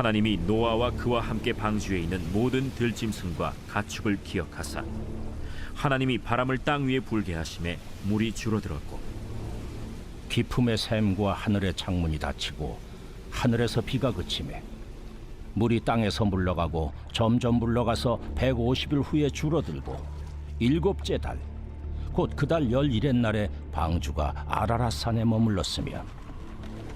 하나님이 노아와 그와 함께 방주에 있는 모든 들짐승과 가축을 기억하사 하나님이 바람을 땅 위에 불게 하심에 물이 줄어들었고 기품의 샘과 하늘의 창문이 닫히고 하늘에서 비가 그치매 물이 땅에서 물러가고 점점 물러가서 150일 후에 줄어들고 일곱째 달 곧 그 달 11의 날에 방주가 아라랏산에 머물렀으며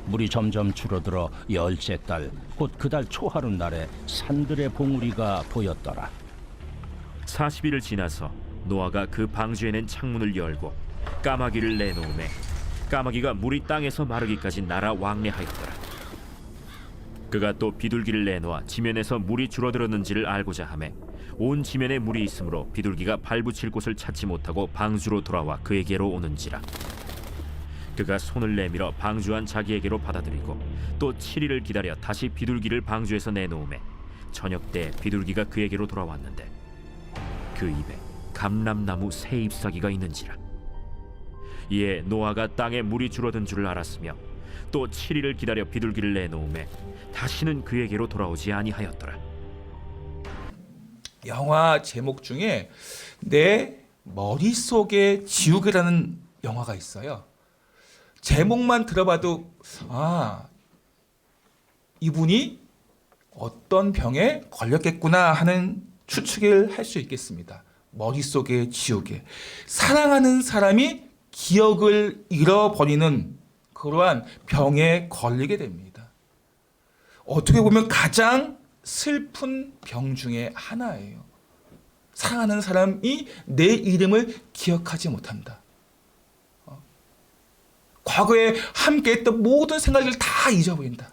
물이 점점 줄어들어 열째 달 곧 그 달 초하루 날에 산들의 봉우리가 보였더라. 40일을 지나서 노아가 그 방주에 낸 창문을 열고 까마귀를 내놓음에 까마귀가 물이 땅에서 마르기까지 날아 왕래하였더라. 그가 또 비둘기를 내놓아 지면에서 물이 줄어들었는지를 알고자 하매 온 지면에 물이 있으므로 비둘기가 발붙일 곳을 찾지 못하고 방주로 돌아와 그에게로 오는지라. 그가 손을 내밀어 방주한 자기에게로 받아들이고 또 7일을 기다려 다시 비둘기를 방주에서 내놓음에 저녁 때 비둘기가 그에게로 돌아왔는데 그 입에 감람나무 새 잎사귀가 있는지라. 이에 노아가 땅에 물이 줄어든 줄을 알았으며 또 7일을 기다려 비둘기를 내놓음에 다시는 그에게로 돌아오지 아니하였더라. 영화 제목 중에 내 머릿속에 지우개라는 영화가 있어요. 제목만 들어봐도 이분이 어떤 병에 걸렸겠구나 하는 추측을 할 수 있겠습니다. 머릿속에 지우개. 사랑하는 사람이 기억을 잃어버리는 그러한 병에 걸리게 됩니다. 어떻게 보면 가장 슬픈 병 중에 하나예요. 사랑하는 사람이 내 이름을 기억하지 못한다. 과거에 함께했던 모든 생각을 다 잊어버린다.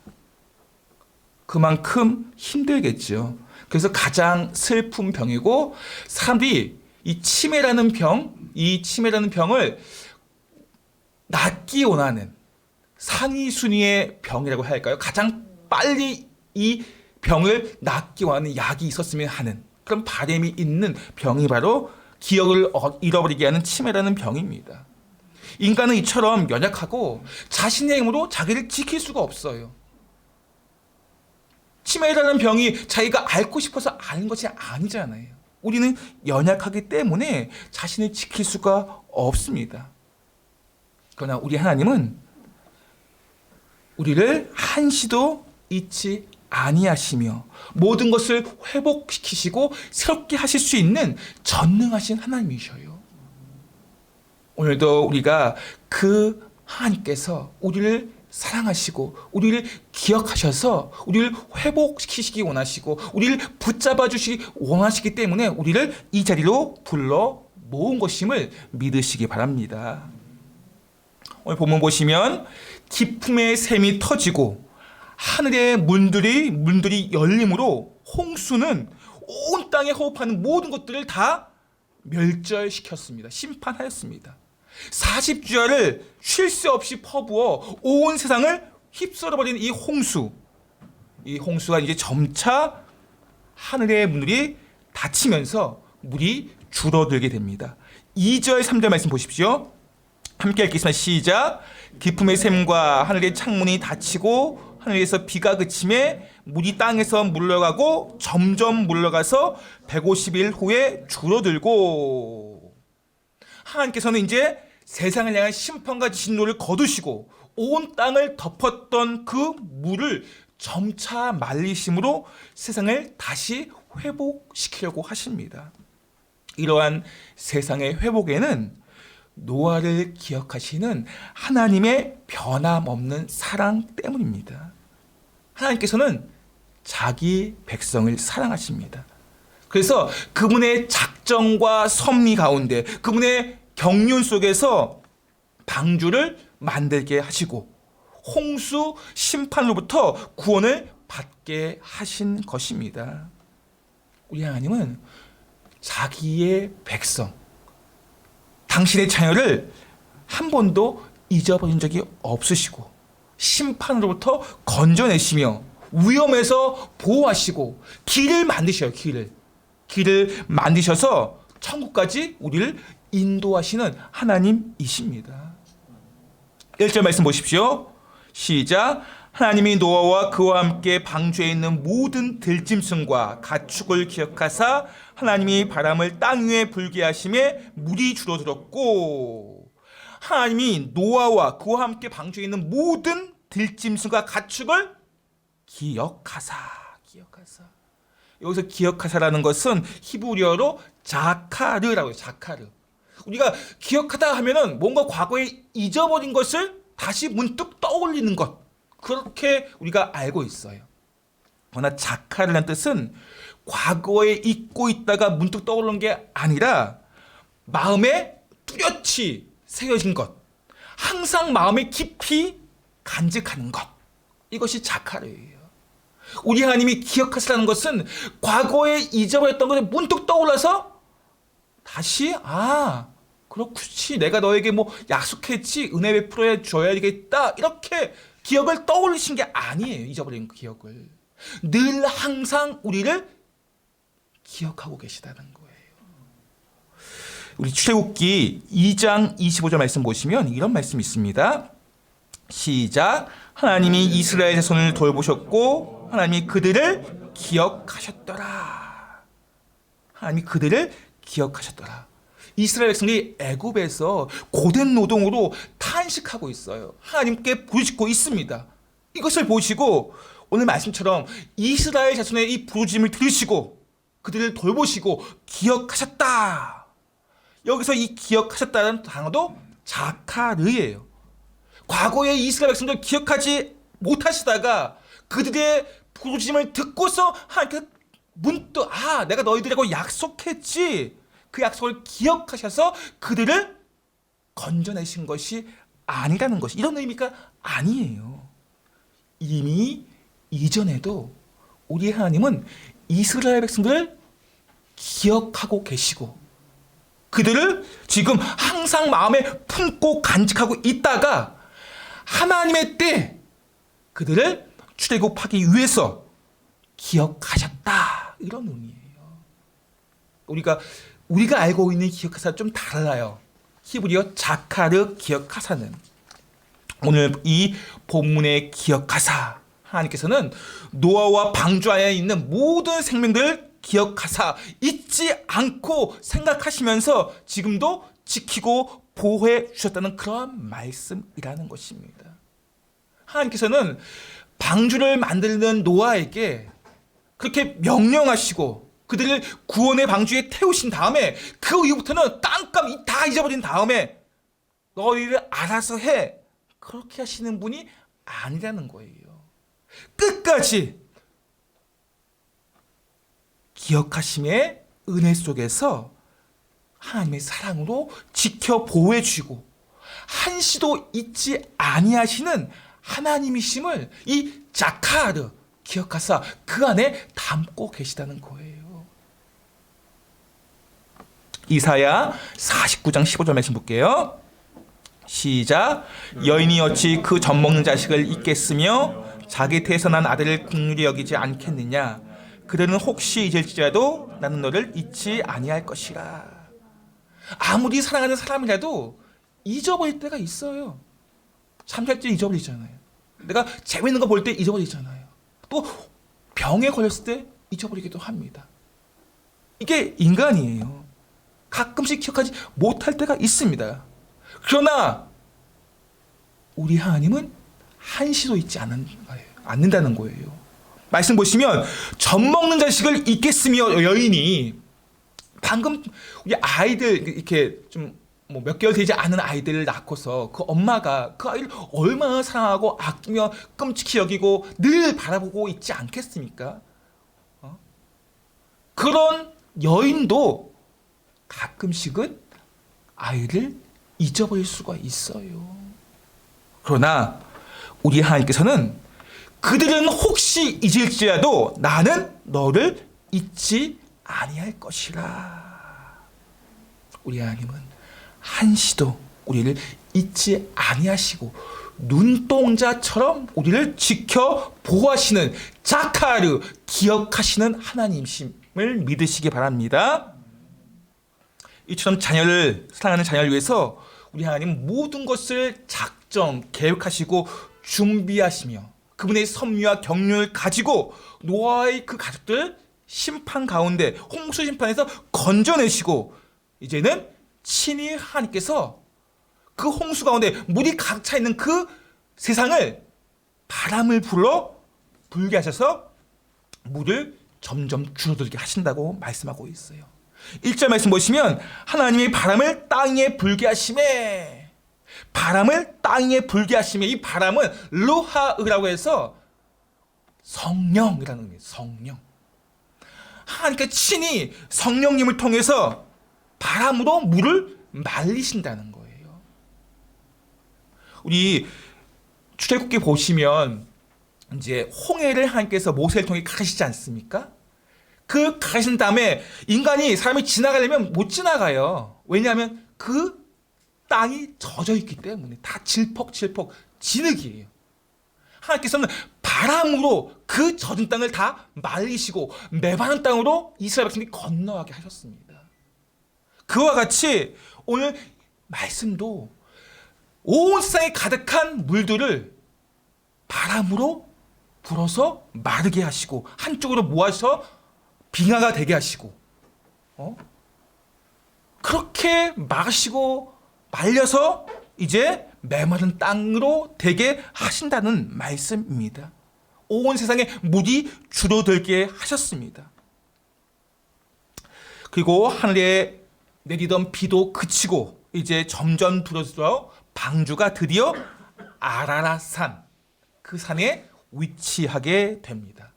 그만큼 힘들겠죠. 그래서 가장 슬픈 병이고 사람들이 이 치매라는 병을 낫기 원하는 상위 순위의 병이라고 할까요? 가장 빨리 이 병을 낫기 원하는 약이 있었으면 하는 그런 바람이 있는 병이 바로 기억을 잃어버리게 하는 치매라는 병입니다. 인간은 이처럼 연약하고 자신의 힘으로 자기를 지킬 수가 없어요. 치매라는 병이 자기가 앓고 싶어서 앓는 것이 아니잖아요. 우리는 연약하기 때문에 자신을 지킬 수가 없습니다. 그러나 우리 하나님은 우리를 한시도 잊지 아니하시며 모든 것을 회복시키시고 새롭게 하실 수 있는 전능하신 하나님이셔요. 오늘도 우리가 그 하나님께서 우리를 사랑하시고 우리를 기억하셔서 우리를 회복시키시기 원하시고 우리를 붙잡아 주시기 원하시기 때문에 우리를 이 자리로 불러 모은 것임을 믿으시기 바랍니다. 오늘 본문 보시면 기품의 샘이 터지고 하늘의 문들이 열림으로 홍수는 온 땅에 호흡하는 모든 것들을 다 멸절시켰습니다. 심판하였습니다. 40주야를 쉴 새 없이 퍼부어 온 세상을 휩쓸어버린 이 홍수가 이제 점차 하늘의 문들이 닫히면서 물이 줄어들게 됩니다. 2절 3절 말씀 보십시오. 함께 읽겠습니다. 시작. 기품의 샘과 하늘의 창문이 닫히고 하늘에서 비가 그침에 물이 땅에서 물러가고 점점 물러가서 150일 후에 줄어들고. 하나님께서는 이제 세상을 향한 심판과 진노를 거두시고 온 땅을 덮었던 그 물을 점차 말리심으로 세상을 다시 회복시키려고 하십니다. 이러한 세상의 회복에는 노아를 기억하시는 하나님의 변함없는 사랑 때문입니다. 하나님께서는 자기 백성을 사랑하십니다. 그래서 그분의 작정과 섭리 가운데 그분의 경륜 속에서 방주를 만들게 하시고 홍수 심판으로부터 구원을 받게 하신 것입니다. 우리 하나님은 자기의 백성, 당신의 자녀를 한 번도 잊어버린 적이 없으시고 심판으로부터 건져내시며 위험에서 보호하시고 길을 만드셔요. 길을 만드셔서 천국까지 우리를 인도하시는 하나님이십니다. 1절 말씀 보십시오. 시작. 하나님이 노아와 그와 함께 방주에 있는 모든 들짐승과 가축을 기억하사 하나님이 바람을 땅 위에 불게 하심에 물이 줄어들었고, 하나님이 노아와 그와 함께 방주에 있는 모든 들짐승과 가축을 기억하사. 여기서 기억하사라는 것은 히브리어로 자카르라고 해요. 자카르. 우리가 기억하다 하면은 뭔가 과거에 잊어버린 것을 다시 문득 떠올리는 것, 그렇게 우리가 알고 있어요. 그러나 자카르라는 뜻은 과거에 잊고 있다가 문득 떠오르는 게 아니라 마음에 뚜렷이 새겨진 것, 항상 마음에 깊이 간직하는 것, 이것이 자카르예요. 우리 하나님이 기억하시라는 것은 과거에 잊어버렸던 것이 문득 떠올라서 다시 그렇지, 내가 너에게 뭐 약속했지, 은혜 베풀어 줘야겠다, 이렇게 기억을 떠올리신 게 아니에요. 잊어버린 그 기억을 늘 항상 우리를 기억하고 계시다는 거예요. 우리 출애굽기 2장 25절 말씀 보시면 이런 말씀이 있습니다. 시작. 하나님이 이스라엘 자손을 돌보셨고 하나님이 그들을 기억하셨더라. 하나님이 그들을 기억하셨더라. 이스라엘 백성이 애굽에서 고된 노동으로 탄식하고 있어요. 하나님께 부르짖고 있습니다. 이것을 보시고 오늘 말씀처럼 이스라엘 자손의 이 부르짖음을 들으시고 그들을 돌보시고 기억하셨다. 여기서 이 기억하셨다는 단어도 자카르예요. 과거에 이스라엘 백성들 기억하지 못하시다가 그들의 부르짖음을 듣고서 하나님께서 문득 내가 너희들하고 약속했지, 그 약속을 기억하셔서 그들을 건져내신 것이 아니라는 것이, 이런 의미가 아니에요. 이미 이전에도 우리 하나님은 이스라엘 백성들을 기억하고 계시고 그들을 지금 항상 마음에 품고 간직하고 있다가 하나님의 때 그들을 출애굽하기 위해서 기억하셨다, 이런 의미예요. 우리가 알고 있는 기억하사 좀 달라요. 히브리어 자카르 기억하사는, 오늘 이 본문의 기억하사, 하나님께서는 노아와 방주하에 있는 모든 생명들을 기억하사 잊지 않고 생각하시면서 지금도 지키고 보호해 주셨다는 그러한 말씀이라는 것입니다. 하나님께서는 방주를 만드는 노아에게 그렇게 명령하시고 그들을 구원의 방주에 태우신 다음에 그 이후부터는 땅값 다 잊어버린 다음에 너희를 알아서 해, 그렇게 하시는 분이 아니라는 거예요. 끝까지 기억하심의 은혜 속에서 하나님의 사랑으로 지켜 보호해 주시고 한시도 잊지 아니하시는 하나님이심을 이 자카르 기억하사 그 안에 담고 계시다는 거예요. 이사야 49장 15절 말씀 볼게요. 시작. 여인이 어찌 그 젖먹는 자식을 잊겠으며 자기 태에서 난 아들을 긍휼히 여기지 않겠느냐. 그들은 혹시 잊을지라도 나는 너를 잊지 아니할 것이라. 아무리 사랑하는 사람이라도 잊어버릴 때가 있어요. 잠잘 때 잊어버리잖아요. 내가 재밌는 거 볼 때 잊어버리잖아요. 또 병에 걸렸을 때 잊어버리기도 합니다. 이게 인간이에요. 가끔씩 기억하지 못할 때가 있습니다. 그러나 우리 하나님은 한시도 잊지 않는다는 거예요. 말씀 보시면 젖먹는 자식을 잊겠으며, 여인이 방금 우리 아이들 이렇게 좀 몇 개월 되지 않은 아이들을 낳고서 그 엄마가 그 아이를 얼마나 사랑하고 아끼며 끔찍히 여기고 늘 바라보고 있지 않겠습니까? 그런 여인도 가끔씩은 아이를 잊어버릴 수가 있어요. 그러나 우리 하나님께서는 그들은 혹시 잊을지라도 나는 너를 잊지 아니할 것이라. 우리 하나님은 한시도 우리를 잊지 아니하시고 눈동자처럼 우리를 지켜 보호하시는 자카르 기억하시는 하나님심을 믿으시기 바랍니다. 이처럼 사랑하는 자녀를 위해서 우리 하나님은 모든 것을 작정 계획하시고 준비하시며 그분의 섭리와 경륜을 가지고 노아의 그 가족들 심판 가운데 홍수 심판에서 건져내시고 이제는 친히 하나님께서 그 홍수 가운데 물이 가득 차 있는 그 세상을 바람을 불어 불게 하셔서 물을 점점 줄어들게 하신다고 말씀하고 있어요. 1절 말씀 보시면 하나님이 바람을 땅에 불게 하심에, 바람을 땅에 불게 하심에, 이 바람은 루하으라고 해서 성령이라는 의미예요. 성령. 하나님께 친히 성령님을 통해서 바람으로 물을 말리신다는 거예요. 우리 출애굽기 보시면 이제 홍해를 하나님께서 모세를 통해 가르치지 않습니까? 그 가르친 다음에 사람이 지나가려면 못 지나가요. 왜냐하면 그 땅이 젖어 있기 때문에 다 질퍽질퍽 진흙이에요. 하나님께서는 바람으로 그 젖은 땅을 다 말리시고 메마른 땅으로 이스라엘 백성이 건너가게 하셨습니다. 그와 같이 오늘 말씀도 온 세상에 가득한 물들을 바람으로 불어서 마르게 하시고 한쪽으로 모아서 빙하가 되게 하시고 그렇게 마시고 말려서 이제 메마른 땅으로 되게 하신다는 말씀입니다. 온 세상에 물이 줄어들게 하셨습니다. 그리고 하늘에 내리던 비도 그치고 이제 점점 줄어들어 방주가 드디어 아라랏산, 그 산에 위치하게 됩니다.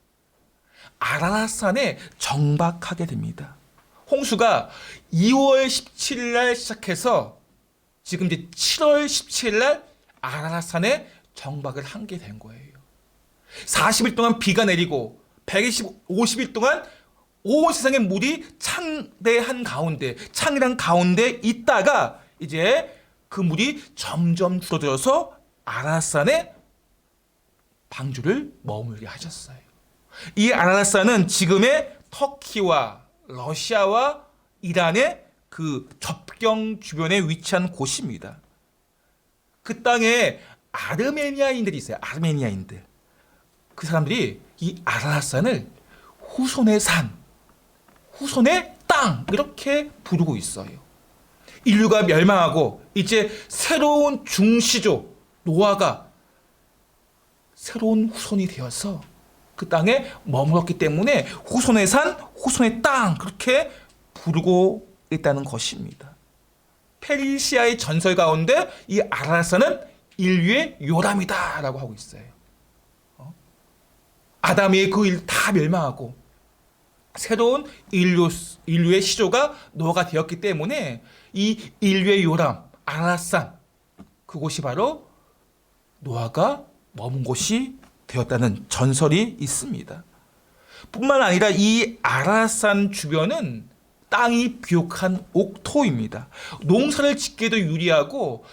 아라랏산에 정박하게 됩니다. 홍수가 2월 17일 날 시작해서 지금 이제 7월 17일 날 아라랏산에 정박을 하게 된 거예요. 40일 동안 비가 내리고 50일 동안 온 세상의 물이 창대한 가운데, 창이란 가운데 있다가 이제 그 물이 점점 줄어들어서 아라랏산에 방주를 머물게 하셨어요. 이 아라랏산은 지금의 터키와 러시아와 이란의 그 접경 주변에 위치한 곳입니다. 그 땅에 아르메니아인들이 있어요. 아르메니아인들. 그 사람들이 이 아라랏산을 후손의 산, 후손의 땅 이렇게 부르고 있어요. 인류가 멸망하고 이제 새로운 중시조 노아가 새로운 후손이 되어서 그 땅에 머물렀기 때문에 후손의 산, 후손의 땅 그렇게 부르고 있다는 것입니다. 페르시아의 전설 가운데 이 아라랏산은 인류의 요람이다라고 하고 있어요. 아담의 그 일 다 멸망하고 새로운 인류의 시조가 노아가 되었기 때문에 이 인류의 요람 아라랏산, 그곳이 바로 노아가 머문 곳이 되었다는 전설이 있습니다. 뿐만 아니라 이 아라랏산 주변은 땅이 비옥한 옥토입니다. 농사를 짓기에도 유리하고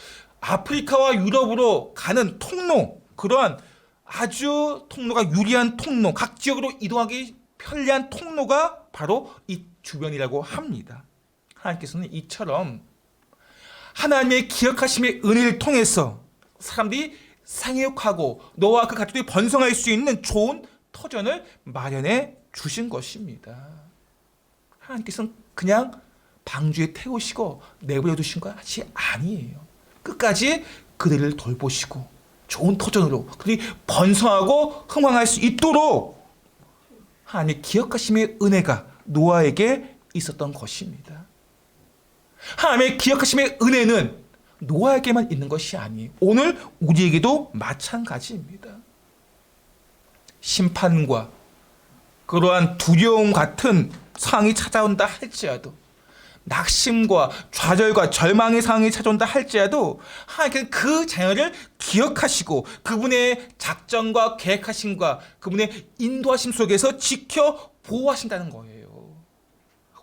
아프리카와 유럽으로 가는 통로, 그러한 아주 통로가 유리한 통로, 각 지역으로 이동하기 편리한 통로가 바로 이 주변이라고 합니다. 하나님께서는 이처럼 하나님의 기억하심의 은혜를 통해서 사람들이 생육하고 노아와 그 가족들이 번성할 수 있는 좋은 터전을 마련해 주신 것입니다. 하나님께서는 그냥 방주에 태우시고 내버려 두신 것이 아니에요. 끝까지 그들을 돌보시고 좋은 터전으로 그들이 번성하고 흥왕할 수 있도록 하나님의 기억하심의 은혜가 노아에게 있었던 것입니다. 하나님의 기억하심의 은혜는 노아에게만 있는 것이 아니에요. 오늘 우리에게도 마찬가지입니다. 심판과 그러한 두려움 같은 상황이 찾아온다 할지라도, 낙심과 좌절과 절망의 상황이 찾아온다 할지라도 하나님께서 그 자녀를 기억하시고 그분의 작정과 계획하심과 그분의 인도하심 속에서 지켜 보호하신다는 거예요.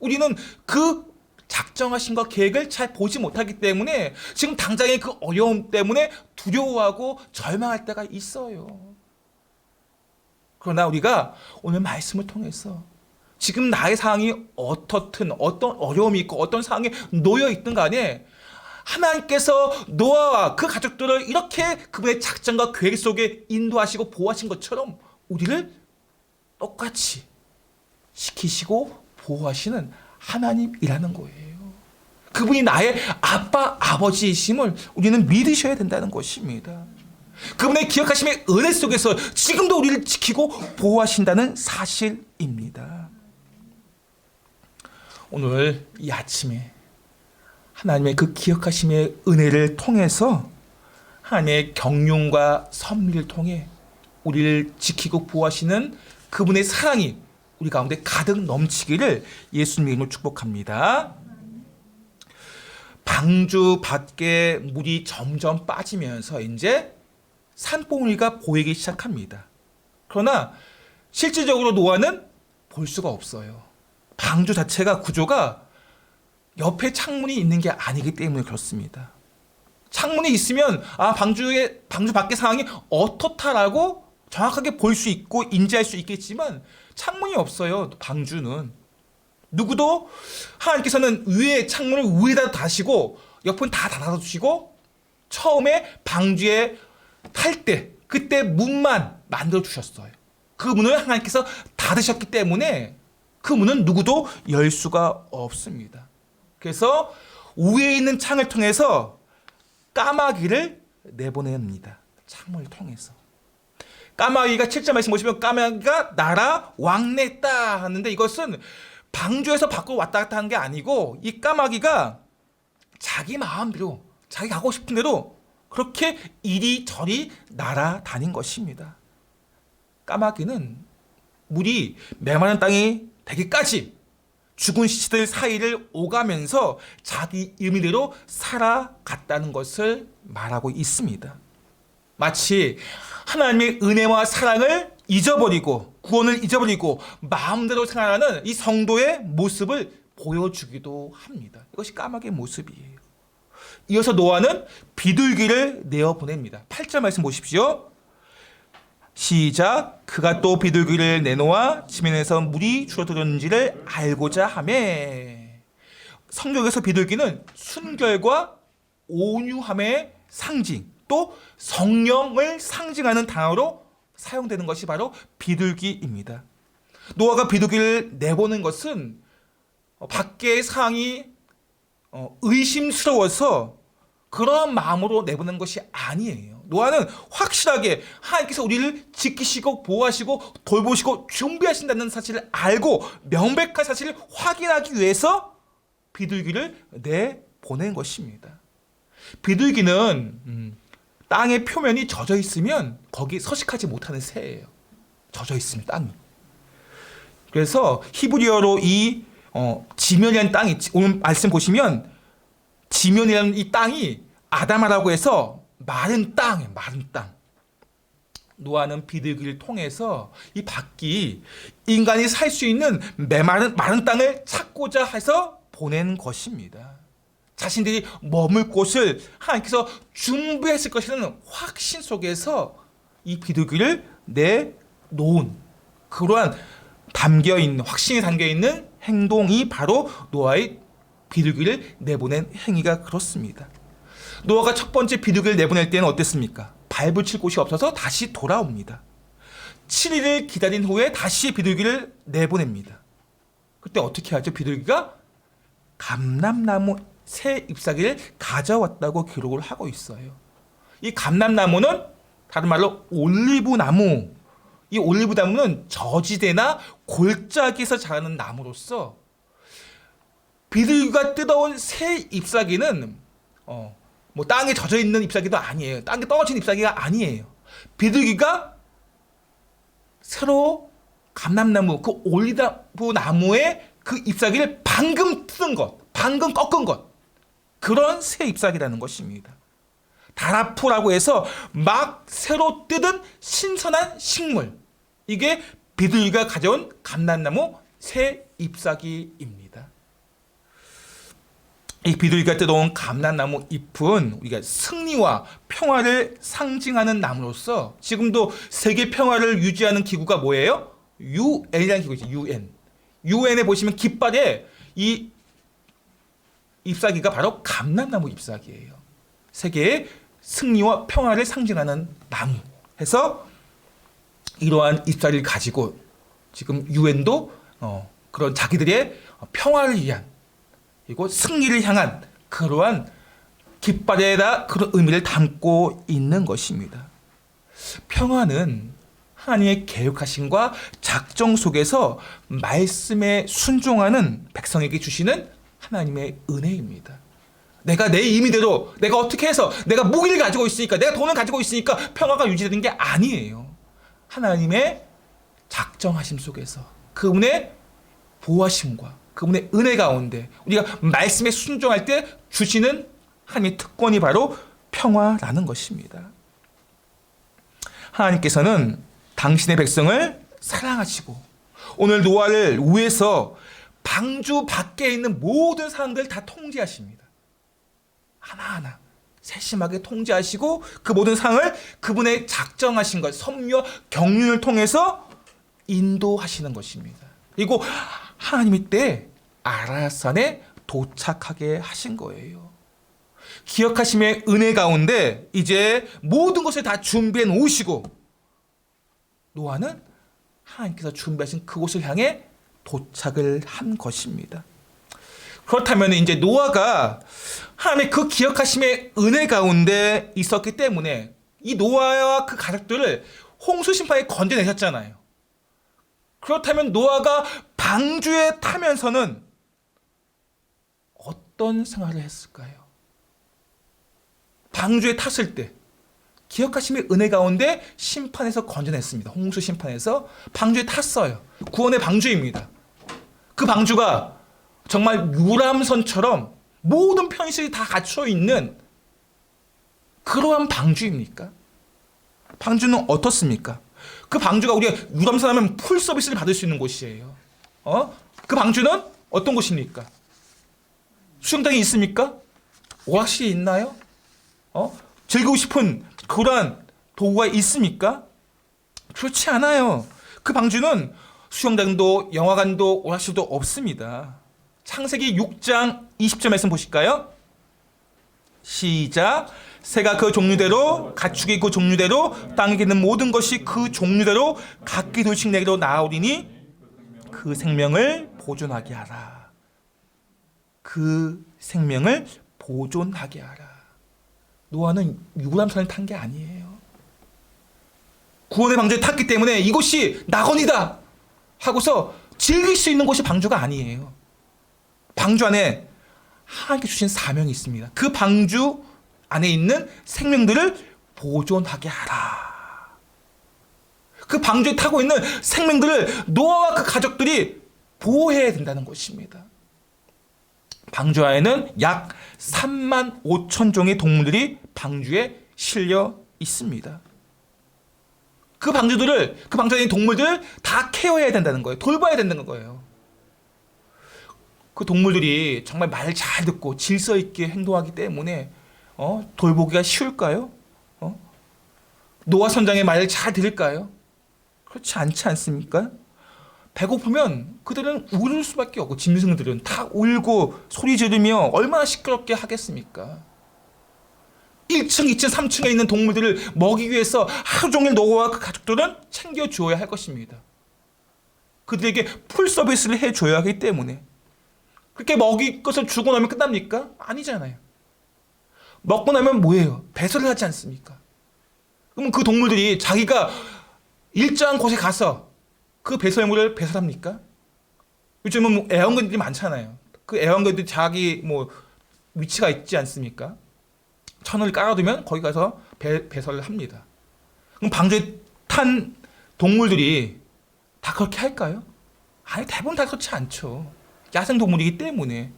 우리는 그 작정하심과 계획을 잘 보지 못하기 때문에 지금 당장의 그 어려움 때문에 두려워하고 절망할 때가 있어요. 그러나 우리가 오늘 말씀을 통해서 지금 나의 상황이 어떻든 어떤 어려움이 있고 어떤 상황에 놓여 있든 간에 하나님께서 노아와 그 가족들을 이렇게 그분의 작전과 계획 속에 인도하시고 보호하신 것처럼 우리를 똑같이 시키시고 보호하시는 하나님이라는 거예요. 그분이 나의 아빠, 아버지이심을 우리는 믿으셔야 된다는 것입니다. 그분의 기억하심의 은혜 속에서 지금도 우리를 지키고 보호하신다는 사실입니다. 오늘 이 아침에 하나님의 그 기억하심의 은혜를 통해서 하나님의 경륜과 섭리를 통해 우리를 지키고 보호하시는 그분의 사랑이 우리 가운데 가득 넘치기를 예수님의 이름으로 축복합니다. 방주 밖에 물이 점점 빠지면서 이제 산봉우리가 보이기 시작합니다. 그러나 실질적으로 노아는 볼 수가 없어요. 방주 자체가 구조가 옆에 창문이 있는 게 아니기 때문에 그렇습니다. 창문이 있으면 방주 밖의 상황이 어떻다라고 정확하게 볼 수 있고 인지할 수 있겠지만 창문이 없어요. 방주는. 누구도 하나님께서는 위에 창문을 위에다 다시고 옆은 다 닫아주시고 처음에 방주에 탈 때 그때 문만 만들어 주셨어요. 그 문을 하나님께서 닫으셨기 때문에 그 문은 누구도 열 수가 없습니다. 그래서 위에 있는 창을 통해서 까마귀를 내보냅니다. 창문을 통해서. 까마귀가 7절 말씀 보시면 까마귀가 날아 왕래했다 하는데 이것은 방주에서 밖으로 왔다 갔다 한 게 아니고 이 까마귀가 자기 마음대로 자기 가고 싶은 대로 그렇게 이리저리 날아다닌 것입니다. 까마귀는 물이 메마른 땅이 되기까지 죽은 시체들 사이를 오가면서 자기 의미대로 살아갔다는 것을 말하고 있습니다. 마치 하나님의 은혜와 사랑을 잊어버리고 구원을 잊어버리고 마음대로 생활하는 이 성도의 모습을 보여주기도 합니다. 이것이 까마귀의 모습이에요. 이어서 노아는 비둘기를 내어보냅니다. 8절 말씀 보십시오. 시작. 그가 또 비둘기를 내놓아 지면에서 물이 줄어들었는지를 알고자 하매. 성경에서 비둘기는 순결과 온유함의 상징, 또 성령을 상징하는 단어로 사용되는 것이 바로 비둘기입니다. 노아가 비둘기를 내보낸 것은 밖의 상황이 의심스러워서 그런 마음으로 내보낸 것이 아니에요. 노아는 확실하게 하나님께서 우리를 지키시고 보호하시고 돌보시고 준비하신다는 사실을 알고 명백한 사실을 확인하기 위해서 비둘기를 내보낸 것입니다. 비둘기는 땅의 표면이 젖어 있으면 거기 서식하지 못하는 새예요. 젖어 있으면 땅이. 그래서 히브리어로 이 지면이라는 땅이 오늘 말씀 보시면 지면이라는 이 땅이 아담아라고 해서 마른 땅이에요. 마른 땅. 노아는 비둘기를 통해서 이 밖이 인간이 살 수 있는 마른 땅을 찾고자 해서 보낸 것입니다. 자신들이 머물 곳을 하나님께서 준비했을 것이라는 확신 속에서 이 비둘기를 내놓은 그러한 담겨있는 확신이 담겨있는 행동이 바로 노아의 비둘기를 내보낸 행위가 그렇습니다. 노아가 첫 번째 비둘기를 내보낼 때는 어땠습니까? 발붙일 곳이 없어서 다시 돌아옵니다. 7일을 기다린 후에 다시 비둘기를 내보냅니다. 그때 어떻게 하죠? 비둘기가 감람나무 새 잎사귀를 가져왔다고 기록을 하고 있어요. 이 감람나무는 다른 말로 올리브나무. 이 올리브나무는 저지대나 골짜기에서 자라는 나무로서 비둘기가 뜯어온 새 잎사귀는 땅에 젖어 있는 잎사귀도 아니에요. 땅에 떨어진 잎사귀가 아니에요. 비둘기가 새로 감람나무 그 올리브 나무의 그 잎사귀를 방금 뜯은 것, 방금 꺾은 것, 그런 새 잎사귀라는 것입니다. 다라푸라고 해서 막 새로 뜯은 신선한 식물, 이게 비둘기가 가져온 감람나무 새 잎사귀입니다. 이 비둘기가 뜯어온 감람나무 잎은 우리가 승리와 평화를 상징하는 나무로서 지금도 세계 평화를 유지하는 기구가 뭐예요? UN이라는 기구죠. UN. UN에 보시면 깃발에 이 잎사귀가 바로 감람나무 잎사귀예요. 세계의 승리와 평화를 상징하는 나무 해서 이러한 잎사귀를 가지고 지금 유엔도 그런 자기들의 평화를 위한 그리고 승리를 향한 그러한 깃발에다 그런 의미를 담고 있는 것입니다. 평화는 하나님의 계획하심과 작정 속에서 말씀에 순종하는 백성에게 주시는 하나님의 은혜입니다. 내가 내 임의대로 내가 어떻게 해서 내가 무기를 가지고 있으니까 내가 돈을 가지고 있으니까 평화가 유지되는 게 아니에요. 하나님의 작정하심 속에서 그분의 보호하심과 그분의 은혜 가운데 우리가 말씀에 순종할 때 주시는 하나님의 특권이 바로 평화라는 것입니다. 하나님께서는 당신의 백성을 사랑하시고 오늘 노아를 위해서 방주 밖에 있는 모든 사람들을 다 통제하십니다. 하나하나 세심하게 통제하시고 그 모든 상을 그분의 작정하신 것, 섭리와 경륜을 통해서 인도하시는 것입니다. 그리고 하나님이 때 아라산에 도착하게 하신 거예요. 기억하심의 은혜 가운데 이제 모든 것을 다 준비해 놓으시고 노아는 하나님께서 준비하신 그곳을 향해 도착을 한 것입니다. 그렇다면 이제 노아가 하나님의 그 기억하심의 은혜 가운데 있었기 때문에 이 노아와 그 가족들을 홍수 심판에 건져내셨잖아요. 그렇다면 노아가 방주에 타면서는 어떤 생활을 했을까요? 방주에 탔을 때 기억하심의 은혜 가운데 심판에서 건져냈습니다. 홍수 심판에서 방주에 탔어요. 구원의 방주입니다. 그 방주가 정말 유람선처럼 모든 편의시설이 다 갖춰 있는 그러한 방주입니까? 방주는 어떻습니까? 그 방주가 우리가 유람선 하면 풀 서비스를 받을 수 있는 곳이에요. 그 방주는 어떤 곳입니까? 수영장이 있습니까? 오락실이 있나요? 즐기고 싶은 그러한 도구가 있습니까? 그렇지 않아요. 그 방주는 수영장도 영화관도 오락실도 없습니다. 창세기 6장 20절 말씀 보실까요? 시작. 새가 그 종류대로 가축이 그 종류대로 땅에 있는 모든 것이 그 종류대로 각기 둘씩 내게로 나오리니 그 생명을 보존하게 하라. 그 생명을 보존하게 하라. 노아는 유람선을 탄 게 아니에요. 구원의 방주에 탔기 때문에 이곳이 낙원이다 하고서 즐길 수 있는 곳이 방주가 아니에요. 방주 안에 하나님께 주신 사명이 있습니다. 그 방주 안에 있는 생명들을 보존하게 하라. 그 방주에 타고 있는 생명들을 노아와 그 가족들이 보호해야 된다는 것입니다. 방주 안에는 약 3만 5천 종의 동물들이 방주에 실려 있습니다. 그 방주 안에 있는 동물들을 다 케어해야 된다는 거예요. 돌봐야 된다는 거예요. 그 동물들이 정말 말 잘 듣고 질서 있게 행동하기 때문에 돌보기가 쉬울까요? 노아 선장의 말을 잘 들을까요? 그렇지 않지 않습니까? 배고프면 그들은 울을 수밖에 없고 짐승들은 다 울고 소리 지르며 얼마나 시끄럽게 하겠습니까? 1층, 2층, 3층에 있는 동물들을 먹이기 위해서 하루 종일 노아와 그 가족들은 챙겨주어야 할 것입니다. 그들에게 풀 서비스를 해줘야 하기 때문에. 그렇게 먹일 것을 주고 나면 끝납니까? 아니잖아요. 먹고 나면 뭐예요? 배설을 하지 않습니까? 그럼 그 동물들이 자기가 일정한 곳에 가서 그 배설물을 배설합니까? 요즘은 뭐 애완견들이 많잖아요. 그 애완견들이 자기 위치가 있지 않습니까? 천을 깔아두면 거기 가서 배설을 합니다. 그럼 방주에 탄 동물들이 다 그렇게 할까요? 아니, 대부분 다 그렇지 않죠. 야생동물이기 때문에,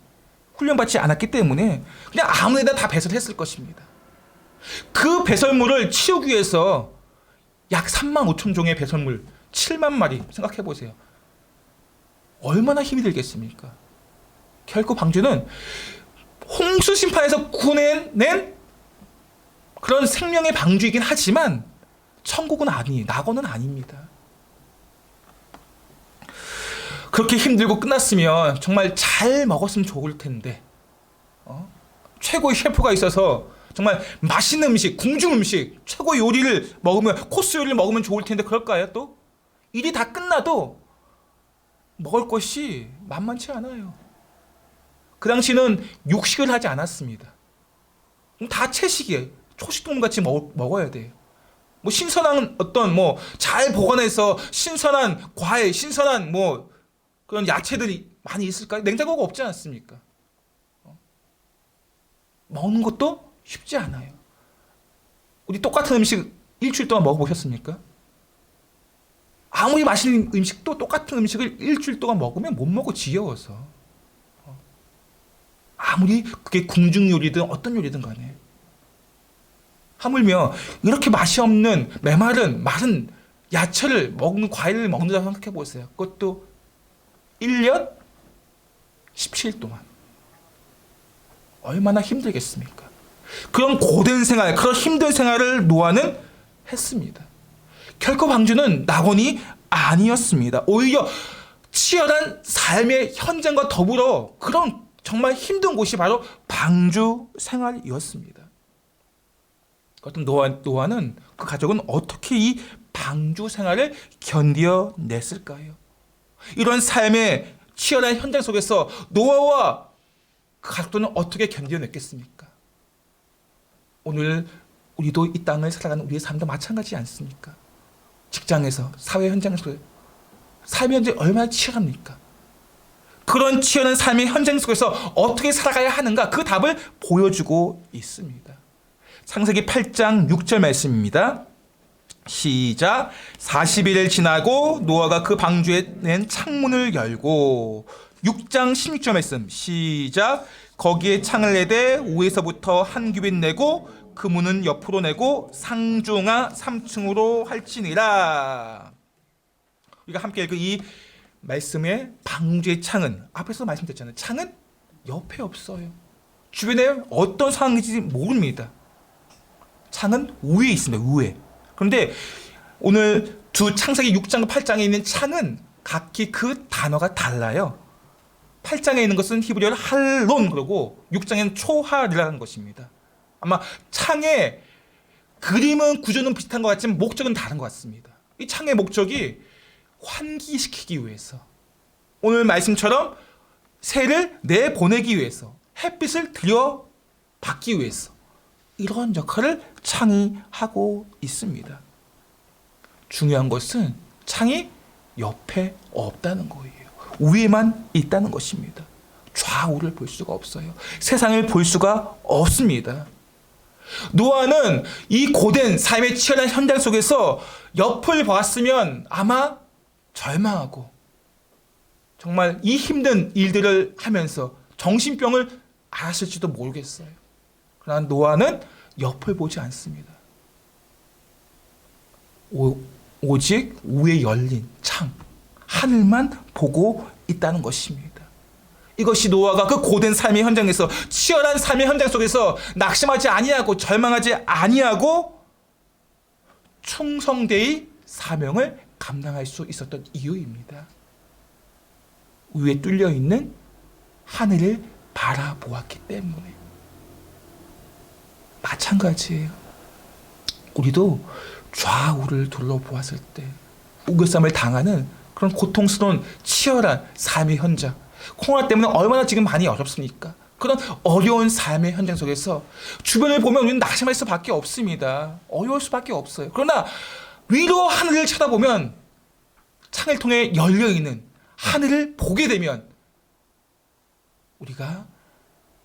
훈련받지 않았기 때문에 그냥 아무 데나 다 배설했을 것입니다. 그 배설물을 치우기 위해서 약 3만 5천 종의 배설물 7만 마리 생각해 보세요. 얼마나 힘이 들겠습니까? 결코 방주는 홍수 심판에서 구해낸 그런 생명의 방주이긴 하지만 천국은 아니에요. 낙원은 아닙니다. 그렇게 힘들고 끝났으면 정말 잘 먹었으면 좋을 텐데 최고의 셰프가 있어서 정말 맛있는 음식, 궁중 음식, 최고의 요리를 먹으면, 코스 요리를 먹으면 좋을 텐데 그럴까요? 또 일이 다 끝나도 먹을 것이 만만치 않아요. 그 당시는 육식을 하지 않았습니다. 다 채식이에요. 초식동물같이 먹어야 돼요. 뭐 신선한 어떤 뭐 잘 보관해서 신선한 과일, 신선한 뭐 그런 야채들이 많이 있을까요? 냉장고가 없지 않습니까? 먹는 것도 쉽지 않아요. 우리 똑같은 음식 일주일 동안 먹어보셨습니까? 아무리 맛있는 음식도 똑같은 음식을 일주일 동안 먹으면 못 먹어, 지겨워서. 아무리 그게 궁중 요리든 어떤 요리든 간에. 하물며 이렇게 맛이 없는 메마른 마른 야채를 먹는, 과일을 먹는다고 생각해 보세요. 그것도 1년 17일 동안. 얼마나 힘들겠습니까? 그런 고된 생활, 그런 힘든 생활을 노아는 했습니다. 결코 방주는 낙원이 아니었습니다. 오히려 치열한 삶의 현장과 더불어 그런 정말 힘든 곳이 바로 방주 생활이었습니다. 어떤 노아는 그 가족은 어떻게 이 방주 생활을 견뎌냈을까요? 이런 삶의 치열한 현장 속에서 노아와 그 가족들은 어떻게 견뎌냈겠습니까? 오늘 우리도 이 땅을 살아가는 우리의 삶도 마찬가지지 않습니까? 직장에서, 사회 현장에서 삶의 현장이 얼마나 치열합니까? 그런 치열한 삶의 현장 속에서 어떻게 살아가야 하는가, 그 답을 보여주고 있습니다. 창세기 8장 6절 말씀입니다. 시작. 40일을 지나고 노아가 그 방주에 낸 창문을 열고, 6장 16절 말씀 시작. 거기에 창을 내되 위에서부터 한 규빗 내고 그 문은 옆으로 내고 상중하 3층으로 할지니라. 우리가 함께 읽은 이 말씀의 방주의 창은, 앞에서 말씀드렸잖아요. 창은 옆에 없어요. 주변에 어떤 상황인지 모릅니다. 창은 위에 있습니다. 위에. 그런데 오늘 두 창세기 6장과 8장에 있는 창은 각기 그 단어가 달라요. 8장에 있는 것은 히브리어로 할론, 그러고 6장에는 초할이라는 것입니다. 아마 창의 그림은, 구조는 비슷한 것 같지만 목적은 다른 것 같습니다. 이 창의 목적이 환기시키기 위해서, 오늘 말씀처럼 새를 내보내기 위해서, 햇빛을 들여받기 위해서, 이런 역할을 창이 하고 있습니다. 중요한 것은 창이 옆에 없다는 거예요. 위에만 있다는 것입니다. 좌우를 볼 수가 없어요. 세상을 볼 수가 없습니다. 노아는 이 고된 삶의 치열한 현장 속에서 옆을 보았으면 아마 절망하고 정말 이 힘든 일들을 하면서 정신병을 앓았을지도 모르겠어요. 그러나 노아는 옆을 보지 않습니다. 오직 위에 열린 창, 하늘만 보고 있다는 것입니다. 이것이 노아가 그 고된 삶의 현장에서, 치열한 삶의 현장 속에서 낙심하지 아니하고 절망하지 아니하고 충성되이 사명을 감당할 수 있었던 이유입니다. 위에 뚫려 있는 하늘을 바라보았기 때문에. 마찬가지예요. 우리도 좌우를 둘러보았을 때 우겨쌈을 당하는 그런 고통스러운 치열한 삶의 현장, 코로나 때문에 얼마나 지금 많이 어렵습니까? 그런 어려운 삶의 현장 속에서 주변을 보면 우리는 낙심할 수밖에 없습니다. 어려울 수밖에 없어요. 그러나 위로 하늘을 쳐다보면, 창을 통해 열려있는 하늘을 보게 되면 우리가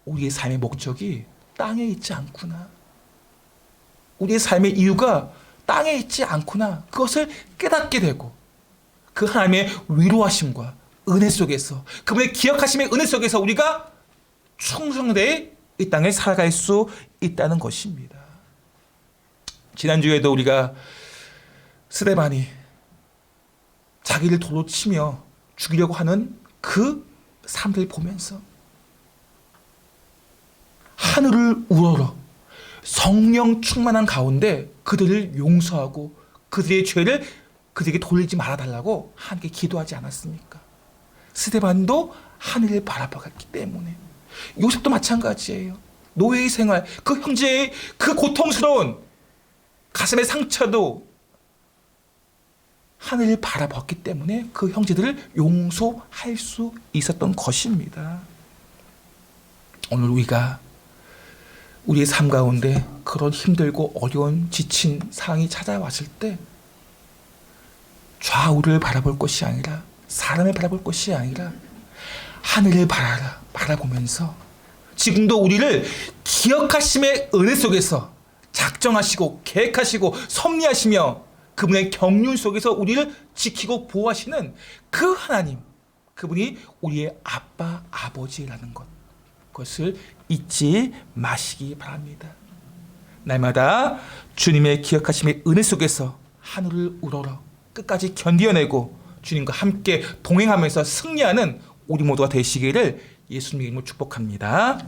우리의 삶의 목적이 땅에 있지 않구나, 우리의 삶의 이유가 땅에 있지 않구나, 그것을 깨닫게 되고, 그 하나님의 위로하심과 은혜 속에서, 그분의 기억하심의 은혜 속에서 우리가 충성되이 이 땅을 살아갈 수 있다는 것입니다. 지난주에도 우리가 스데반이 자기를 돌로 치며 죽이려고 하는 그 사람들을 보면서 하늘을 우러러 성령 충만한 가운데 그들을 용서하고 그들의 죄를 그들에게 돌리지 말아달라고 하나님께 기도하지 않았습니까? 스데반도 하늘을 바라봤기 때문에, 요셉도 마찬가지예요. 노예의 생활, 그 형제의 그 고통스러운 가슴의 상처도 하늘을 바라봤기 때문에 그 형제들을 용서할 수 있었던 것입니다. 오늘 우리가 우리의 삶 가운데 그런 힘들고 어려운 지친 상황이 찾아왔을 때 좌우를 바라볼 것이 아니라 사람을 바라볼 것이 아니라 하늘을 바라보면서 지금도 우리를 기억하심의 은혜 속에서 작정하시고 계획하시고 섭리하시며 그분의 경륜 속에서 우리를 지키고 보호하시는 그 하나님, 그분이 우리의 아빠, 아버지라는 것, 그것을 잊지 마시기 바랍니다. 날마다 주님의 기억하심의 은혜 속에서 하늘을 우러러 끝까지 견뎌내고 주님과 함께 동행하면서 승리하는 우리 모두가 되시기를 예수님의 이름으로 축복합니다.